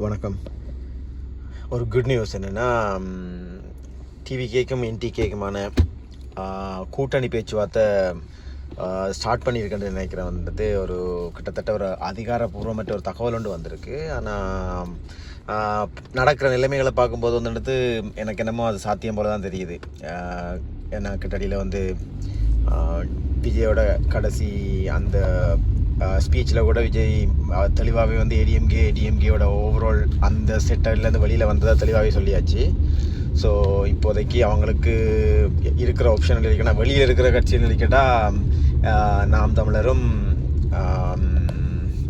வணக்கம். ஒரு good news என்னென்னா, டிவிகேக்கும் என்டிகேக்குமான கூட்டணி பேச்சுவார்த்தை ஸ்டார்ட் பண்ணியிருக்கேன்னு நினைக்கிறேன். வந்துட்டு ஒரு கிட்டத்தட்ட ஒரு அதிகாரப்பூர்வமற்ற ஒரு தகவல் ஒன்று வந்திருக்கு. ஆனால் நடக்கிற நிலைமைகளை பார்க்கும்போது வந்துட்டு எனக்கு என்னமோ அது சாத்தியம் போல தான் தெரியுது. ஏன்னா கிட்டடியில் வந்து விஜயோட கடைசி அந்த ஸ்பீச்சில் கூட விஜய் தெளிவாகவே வந்து டிஎம்கேயோட ஓவரால் அந்த செட்டர்லேருந்து வெளியில் வந்ததாக தெளிவாகவே சொல்லியாச்சு. ஸோ இப்போதைக்கு அவங்களுக்கு இருக்கிற ஆப்ஷன் இருக்குன்னா, வெளியில் இருக்கிற கட்சின்னு கேட்டால் நாம் தமிழரும்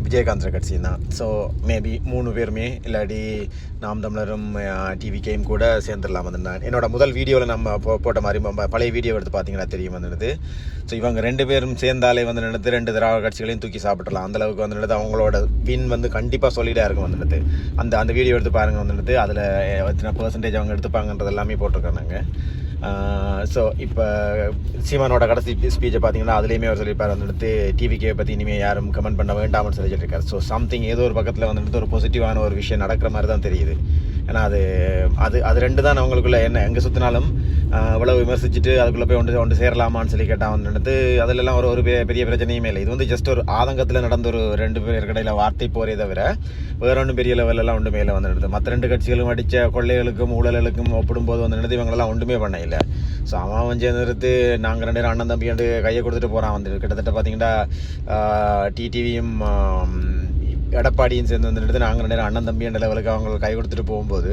விஜயகாந்த் கட்சியும் தான். ஸோ மேபி 3 பேருமே இல்லாட்டி நாம் தமிழரும் டிவிகேயும் கூட சேர்ந்துடலாம். வந்து என்னோட முதல் வீடியோவில் நம்ம போட்ட மாதிரி பழைய வீடியோ எடுத்து பார்த்தீங்கன்னா தெரியும் வந்துடுது. ஸோ இவங்க 2 பேரும் சேர்ந்தாலே வந்து நடந்து 2 திராவிட கட்சிகளையும் தூக்கி சாப்பிடலாம். அந்தளவுக்கு வந்து அவங்களோட வின் வந்து கண்டிப்பாக சொல்லிட்டே இருக்கும் வந்துடுது. அந்த வீடியோ எடுத்து பாருங்கள் வந்துடுது. அதில் எத்தனை % அவங்க எடுத்துப்பாங்கன்றது எல்லாமே போட்டிருக்காங்க. ஸோ இப்போ சீமானோட கடைசி ஸ்பீச்சை பார்த்தீங்கன்னா அதுலேயுமே அவர் சொல்லியிருப்பார் வந்துட்டு டிவிகே பற்றி இனிமேல் யாரும் கமெண்ட் பண்ண வேண்டாம்னு சொல்லியிருக்காரு. ஸோ சம்திங் ஏதோ ஒரு பக்கத்தில் வந்துட்டு ஒரு பாசிட்டிவான ஒரு விஷயம் நடக்கிற மாதிரி தான் தெரியுது. ஏன்னா அது 2 தான் அவங்களுக்குள்ள என்ன எங்கே சுற்றினாலும் இவ்வளோ விமர்சிச்சுட்டு அதுக்குள்ளே போய் ஒன்று சேரலாமான்னு சொல்லி கேட்டால் வந்துட்டு அதிலெல்லாம் ஒரு பெரிய பிரச்சனையுமே இல்லை. இது வந்து ஜஸ்ட் ஒரு ஆதங்கத்தில் நடந்த ஒரு 2 பேர் கடையில் வார்த்தை போகிறே தவிர வேற ஒன்றும் பெரிய லெவலெல்லாம் ஒன்றுமே இல்லை வந்துடுது. மற்ற 2 கட்சிகளும் அடித்த கொள்ளைகளுக்கும் ஊழலுக்கும் ஒப்பிடும்போது வந்துடுது இவங்களெல்லாம் ஒன்றுமே பண்ண இல்லை. ஸோ அவன் சேர்ந்துட்டு நாங்கள் 2 பேரும் அண்ணன் தம்பி கையை கொடுத்துட்டு போகிறான் வந்துட்டு. கிட்டத்தட்ட பார்த்தீங்கன்னா டிடிவியும் எடப்பாடியும் சேர்ந்து வந்துட்டு நாங்கள் 2 பேரும் அண்ணன் தம்பி என்ற லெவலுக்கு அவங்க கை கொடுத்துட்டு போகும்போது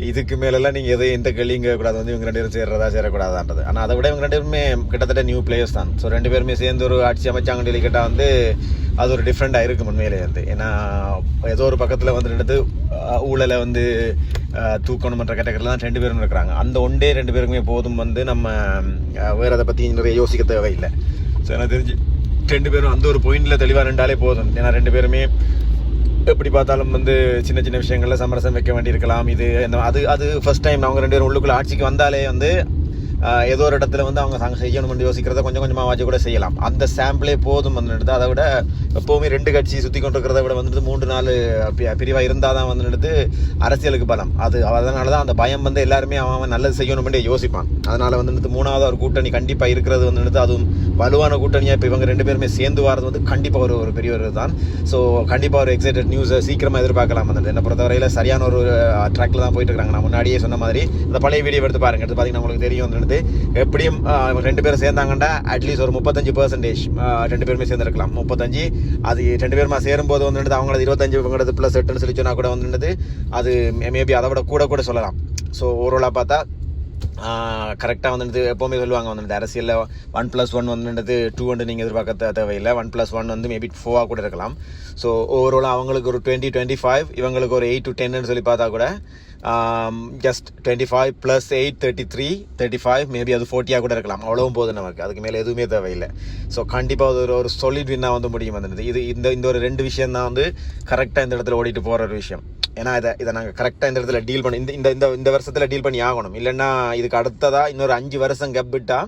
இதுக்கு மேலெல்லாம் நீங்கள் எதுவும் எந்த கேள்வியும் கேட்கக்கூடாது, வந்து இவங்க 2 பேரும் சேர்றதா சேரக்கூடாதான்றது. ஆனால் அதை விட இவங்க 2 பேருமே கிட்டத்தட்ட நியூ பிளேயர்ஸ் தான். ஸோ 2 பேருமே சேர்ந்து ஒரு ஆட்சி அமைச்சாங்கன்னு சொல்லி கேட்டால் வந்து அது ஒரு டிஃப்ரெண்ட்டாக இருக்கும் உண்மையிலே வந்து. ஏன்னா ஏதோ ஒரு பக்கத்தில் வந்துட்டு ஊழலை வந்து தூக்கணுமன்ற கேட்டகரியில் தான் 2 பேரும் இருக்கிறாங்க. அந்த ஒன்றே 2 பேருக்குமே போதும் வந்து நம்ம வேறு அதை பற்றி நிறைய யோசிக்க தேவையில்லை. ஸோ எனக்கு தெரிஞ்சு 2 பேரும் அந்த ஒரு பாயிண்டில் தெளிவாக ரெண்டாலே போதும். ஏன்னா 2 பேருமே எப்படி பார்த்தாலும் வந்து சின்ன சின்ன விஷயங்களில் சமரசம் வைக்க வேண்டியிருக்கலாம். அது ஃபர்ஸ்ட் டைம் அவங்க 2 பேரும் உள்ளுக்குள்ள ஆட்சிக்கு வந்தாலே வந்து ஏதோ ஒரு இடத்துல வந்து அவங்க செய்யணும்னு யோசிக்கிறத கொஞ்சம் கொஞ்சமாக வாட்சி கூட செய்யலாம். அந்த சாம்பிளே போதும் வந்துடுது. அதை விட எப்போவுமே 2 கட்சி சுற்றி கொண்டு இருக்கிறத விட வந்துட்டு 3-4 பிரிவாக இருந்தால் தான் வந்துடுது அரசியலுக்கு பலம். அதனால தான் அந்த பயம் வந்து எல்லாருமே அவன் நல்லது செய்யணும்னு யோசிப்பான். அதனால் வந்துட்டு 3வது ஒரு கூட்டணி கண்டிப்பாக இருக்கிறது வந்துட்டு அதுவும் வலுவான கூட்டணியாக இப்போ இவங்க 2 பேருமே சேர்ந்து வரது வந்து கண்டிப்பாக ஒரு பெரிய ஒரு தான். ஸோ கண்டிப்பாக ஒரு எக்ஸைட்டட் நியூஸை சீக்கிரமாக எதிர்பார்க்கலாம். வந்துட்டு என்னை பொறுத்தவரையில் சரியான ஒரு ட்ராக்கில் தான் போயிட்டு இருக்காங்க. நான் முன்னாடியே சொன்ன மாதிரி அந்த பழைய வீடியோ எடுத்து பாருங்கள். எடுத்து பார்த்தீங்கன்னா உங்களுக்கு தெரியும் வந்துட்டு எப்படியும் 2 பேரும் சேர்ந்தாங்கன்னா அட்லீஸ்ட் ஒரு 35% 2 பேருமே சேர்ந்துருக்கலாம். 35 அது 2 பேருமா சேரும்போது வந்துட்டு அவங்களது 25 இவங்களது +8 சொல்லி சொன்னால் கூட வந்துட்டு அது மேபி அதை விட கூட சொல்லலாம். ஸோ ஓவராலாக பார்த்தா கரெக்டாக வந்துட்டு எப்போவுமே சொல்லுவாங்க வந்துட்டு அரசியலில் 1+1 வந்துட்டு 2 நீங்கள் எதிர்பார்க்க தேவையில்லை. 1+1 வந்து மேபி 4 கூட இருக்கலாம். ஸோ ஓவராலாக அவங்களுக்கு ஒரு 20-25 இவங்களுக்கு ஒரு 8-10 சொல்லி பார்த்தா கூட ஜஸ்ட் 25 + 8 33-35 மேபி அது 40 கூட இருக்கலாம். அவ்வளவும் போதும் நமக்கு, அதுக்கு மேலே எதுவுமே தேவையில்லை. ஸோ கண்டிப்பாக ஒரு சாலிட் வின்னாக வந்து முடியும் வந்துட்டு. இந்த ஒரு 2 விஷயம் தான் வந்து கரெக்டாக இந்த இடத்துல ஓடிட்டு போகிற ஒரு விஷயம். ஏன்னா இதை நாங்கள் கரெக்டாக இந்த இடத்துல டீல் பண்ணி இந்த வருஷத்தில் டீல் பண்ணி ஆகணும். இல்லைன்னா இதுக்கு அடுத்ததாக இன்னொரு 5 வருஷம் கப்பிட்டா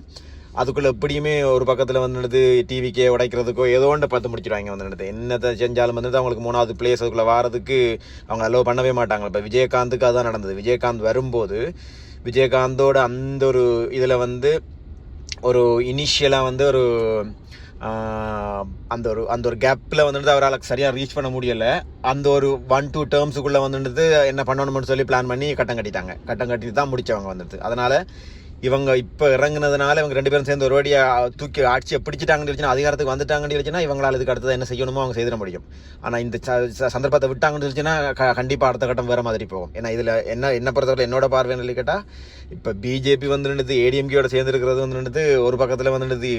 அதுக்குள்ளே எப்படியுமே ஒரு பக்கத்தில் வந்துடுது டிவிக்கே உடைக்கிறதுக்கோ ஏதோ ஒன்று பார்த்து முடிச்சிடுவாங்க வந்துடுது. என்னத்தை செஞ்சாலும் வந்துட்டு அவங்களுக்கு 3வது பிளேஸ் அதுக்குள்ளே வாரதுக்கு அவங்க அலோவ் பண்ணவே மாட்டாங்க. இப்போ விஜயகாந்துக்கு அதுதான் நடந்தது. விஜயகாந்த் வரும்போது விஜயகாந்தோட அந்த ஒரு இதில் வந்து ஒரு இனிஷியலாக வந்து ஒரு அந்த ஒரு கேப்பில் வந்துட்டு அவரால் சரியாக ரீச் பண்ண முடியலை. அந்த ஒரு 1-2 டேர்ம்ஸுக்குள்ளே வந்துட்டு என்ன பண்ணணும்னு சொல்லி பிளான் பண்ணி கட்டம் கட்டிட்டு தான் முடித்தவங்க வந்துட்டு. அதனால் இவங்க இப்போ இறங்குனதுனால இவங்க 2 பேரும் சேர்ந்து ஒரு வாடியாக தூக்கி ஆட்சியை பிடிச்சிட்டாங்கன்னு சொல்லிச்சுன்னா அதிகாரத்துக்கு வந்துட்டாங்கன்னு சொல்லிச்சுன்னா இவங்களால் இதுக்கு அடுத்தது என்ன செய்யணுமோ அவங்க செய்திட முடியும். ஆனால் இந்த சந்தர்ப்பத்தை விட்டாங்கன்னு சொல்லிச்சுன்னா கண்டிப்பாக அடுத்த கட்டம் வேறு மாதிரி போகும். ஏன்னா இதில் என்ன பொறுத்தவரை என்னோட பார்வைன்னு சொல்லி கேட்டால் இப்போ பிஜேபி வந்துட்டு ஏடிஎம்கேயோட சேர்ந்துருக்கிறது வந்துட்டு ஒரு பக்கத்தில் வந்துட்டு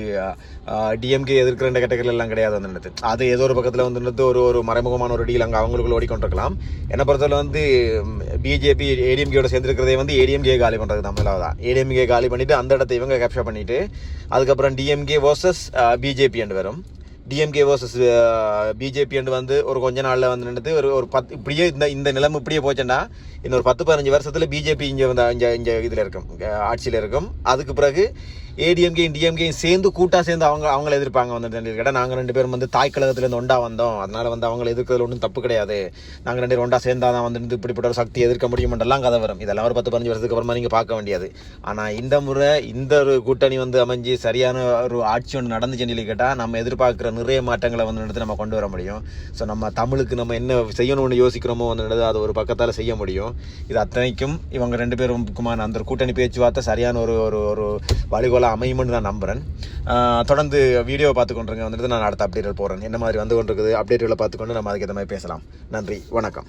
டிஎம்கே எதிர்க்கிற கேட்டகரியில் எல்லாம் கிடையாது வந்துட்டு. அது ஏதோ ஒரு பக்கத்தில் வந்துட்டு ஒரு மறைமுகமான ஒரு டீல் அங்கே அவங்களுக்குள்ள ஓடிக்கொண்டிருக்கலாம். என்னை பொறுத்தவரை வந்து பிஜேபி ஏடிஎம்கேயோட சேர்ந்துருக்கிறதே வந்து ஏடிஎம்கே காலி பண்ணுறது தமிழாக தான். ஏடிஎம்கே காலி பண்ணிட்டு அந்த இடத்த இவங்க கேப்சர் பண்ணிட்டு அதுக்கப்புறம் டிஎம்கே வர்சஸ் பிஜேபி வரும். டிஎம்கே வர்சஸ் பிஜேபி வந்து ஒரு கொஞ்ச நாளில் வந்துட்டு ஒரு 10 இப்படியே இந்த நிலைமை இப்படியே போச்சுன்னா இன்னொரு 10-15 வருஷத்தில் பிஜேபி இங்கே இதில் இருக்கும், ஆட்சியில் இருக்கும். அதுக்கு பிறகு ஏடிஎம்கேயும் டிஎம்கேயும் சேர்ந்து கூட்டாக சேர்ந்து அவங்கள எதிர்ப்பாங்க வந்துட்டு கேட்டால் நாங்கள் 2 பேரும் வந்து தாய் கழகத்துலேருந்து ஒண்டா வந்தோம், அதனால் வந்து அவங்களை எதிர்க்கிறதுல ஒன்றும் தப்பு கிடையாது, நாங்கள் 2 பேரும் ஒண்டா சேர்ந்தால் தான் வந்து இப்படிப்பட்ட ஒரு சக்தி எதிர்க்க முடியுமென்றெல்லாம் கதை வரும். இதெல்லாம் ஒரு 10-15 வருஷத்துக்கு அப்புறமா நீங்கள் பார்க்க வேண்டியது. ஆனால் இந்த முறை இந்த ஒரு கூட்டணி வந்து அமைஞ்சு சரியான ஒரு ஆட்சி ஒன்று நடந்துச்சுன்னு சொல்லி கேட்டால் நம்ம எதிர்பார்க்குற நிறைய மாற்றங்களை வந்து நம்ம கொண்டு வர முடியும். ஸோ நம்ம தமிழுக்கு நம்ம என்ன செய்யணும்னு யோசிக்கிறோமோ வந்து அது ஒரு பக்கத்தால் செய்ய முடியும். இது அத்தனைக்கும் இவங்க 2 பேருக்குமான அந்த கூட்டணி பேச்சுவார்த்தை சரியான ஒரு ஒரு வழிகோல அமையும்னு நான் நம்புகிறேன். தொடர்ந்து வீடியோவை பார்த்துக்கொண்டிருங்க வந்துட்டு நான் அடுத்த அப்டேட் போடுறேன். என்ன மாதிரி வந்து கொண்டிருக்குது அப்டேட்டுகளை பார்த்துக்கொண்டு நம்ம அதுக்கு ஏற்ற மாதிரி பேசலாம். நன்றி, வணக்கம்.